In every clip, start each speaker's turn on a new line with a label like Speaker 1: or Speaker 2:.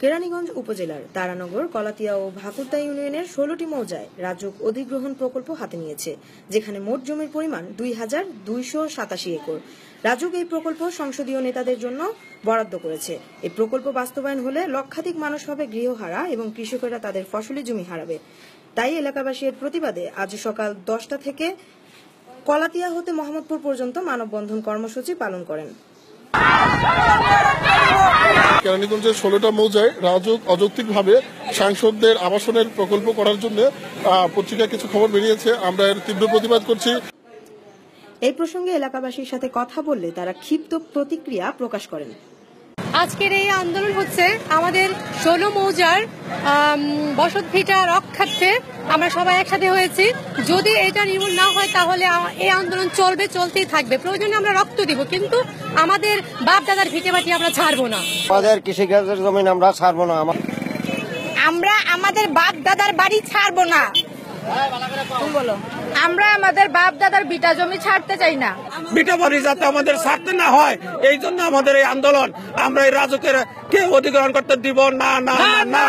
Speaker 1: কেরানীগঞ্জ উপজেলার তারানগর, কলাতিয়া ও ভাকুরতা ইউনিয়নের ১৬টি মৌজায় রাজুক অধিগ্রহণ প্রকল্প হাতে নিয়েছে, যেখানে মোট জমির পরিমাণ ২,২৮৭ একর। রাজুক এই প্রকল্প সংসদীয় নেতাদের জন্য বরাদ্দ করেছে। এই প্রকল্প বাস্তবায়ন হলে লক্ষাধিক মানুষ হবে গৃহহারা এবং কৃষকেরা তাদের ফসলি জমি হারাবে। তাই এলাকাবাসী এর প্রতিবাদে আজ সকাল ১০টা থেকে কলাতিয়া হতে মোহাম্মদপুর পর্যন্ত মানববন্ধন কর্মসূচি পালন করেন।
Speaker 2: কেরানীগঞ্জের ১৬টা মৌজায় রাজুক অযৌক্তিকভাবে সাংসদদের আবাসনের প্রকল্প করার জন্য পত্রিকায় কিছু খবর বেরিয়েছে। আমরা এর তীব্র প্রতিবাদ করছি।
Speaker 1: এই প্রসঙ্গে এলাকাবাসীর সাথে কথা বললে তারা ক্ষিপ্ত প্রতিক্রিয়া প্রকাশ করেন।
Speaker 3: আজকের এই আন্দোলন হচ্ছে আমাদের ১৬ মৌজার বসত ভিটা রক্ষার্থে আমরা সবাই একসাথে হয়েছি। যদি এটা নির্মূল না হয় তাহলে এই আন্দোলন চলতেই থাকবে। প্রয়োজনে আমরা রক্ত দিব, কিন্তু আমাদের বাপ দাদার ভিটে বাটি আমরা ছাড়বো না।
Speaker 4: আমাদের কৃষিকাজের জমি আমরা ছাড়বো না।
Speaker 5: আমরা আমাদের বাপ দাদার বাড়ি ছাড়বো না। আমরা আমাদের বাপ দাদার বিটা জমি ছাড়তে চাই না।
Speaker 6: বিটা বাড়ি যাতে আমাদের ছাড়তে না হয়, এই জন্য আমাদের এই আন্দোলন। আমরা এই রাজুকের কেউ অধিগ্রহণ করতে দিব না না না।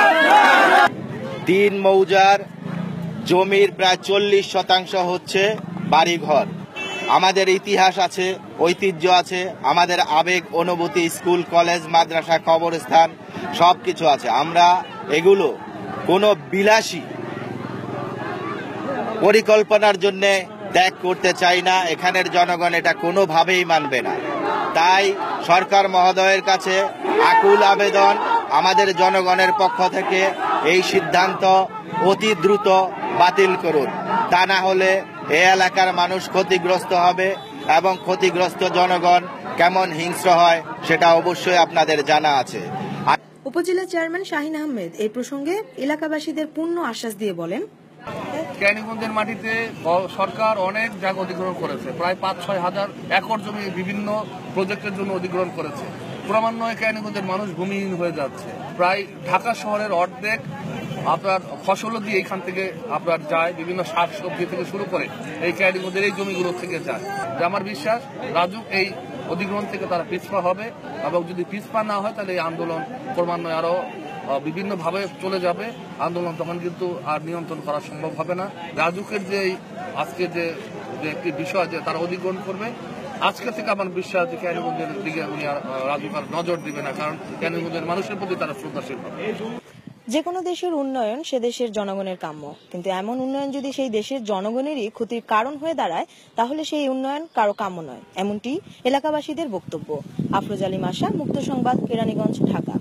Speaker 7: ৩ মৌজার জমির প্রায় ৪০% হচ্ছে বাড়িঘর। আমাদের ইতিহাস আছে, ঐতিহ্য আছে, আমাদের আবেগ অনুভূতি, স্কুল কলেজ মাদ্রাসা কবরস্থান সবকিছু আছে। আমরা এগুলো কোনো বিলাসী পরিকল্পনার জন্য ত্যাগ করতে চাই না। এখানের জনগণ এটা কোনোভাবেই মানবে না। তাই সরকার মহোদয়ের কাছে আকুল আবেদন, আমাদের জনগণের পক্ষ থেকে এই সিদ্ধান্ত অতি দ্রুত বাতিল করুন। তা না হলে এ এলাকার মানুষ ক্ষতিগ্রস্ত হবে এবং ক্ষতিগ্রস্ত জনগণ কেমন হিংস্র হয় সেটা অবশ্যই আপনাদের জানা আছে।
Speaker 1: উপজেলা চেয়ারম্যান শাহিন আহমেদ এই প্রসঙ্গে এলাকাবাসীদের পূর্ণ আশ্বাস দিয়ে বলেন,
Speaker 8: কেরানীগঞ্জের মাটিতে সরকার অনেক জায়গা অধিগ্রহণ করেছে। প্রায় ৫-৬ হাজার একর জমি বিভিন্ন প্রজেক্টের জন্য অধিগ্রহণ করেছে। ক্রমান্বয়ে কেরানীগঞ্জের মানুষ ভূমিহীন হয়ে যাচ্ছে। প্রায় ঢাকা শহরের অর্ধেক আপনার ফসলও দিয়ে এইখান থেকে আপনার যায়, বিভিন্ন শাক সবজি থেকে শুরু করে এই কেরানীগঞ্জের এই জমিগুলো থেকে যায়। যে আমার বিশ্বাস রাজুক এই অধিগ্রহণ থেকে তারা পিছপা হবে, এবং যদি পিছপা না হয় তাহলে এই আন্দোলন ক্রমান্বয়ে আরো বিভিন্নভাবে চলে যাবে। আন্দোলন তখন কিন্তু আর নিয়ন্ত্রণ করা সম্ভব হবে না। রাজুকের যে আজকে যে একটি বিষয় যে তারা অধিগ্রহণ করবে, আজকে থেকে আমার বিশ্বাস যে কেরানীগঞ্জের দিকে উনি রাজুক আর নজর দিবে না, কারণ কেরানীগঞ্জের মানুষের প্রতি তারা শ্রদ্ধাশীল হবে।
Speaker 1: যে কোনো দেশের উন্নয়ন সে দেশের জনগণের কাম্য, কিন্তু এমন উন্নয়ন যদি সেই দেশের জনগণেরই ক্ষতির কারণ হয়ে দাঁড়ায় তাহলে সেই উন্নয়ন কারো কাম্য নয়, এমনটি এলাকাবাসীদের বক্তব্য। আফরোজ আলী মাসা, মুক্ত সংবাদ, কেরানীগঞ্জ, ঢাকা।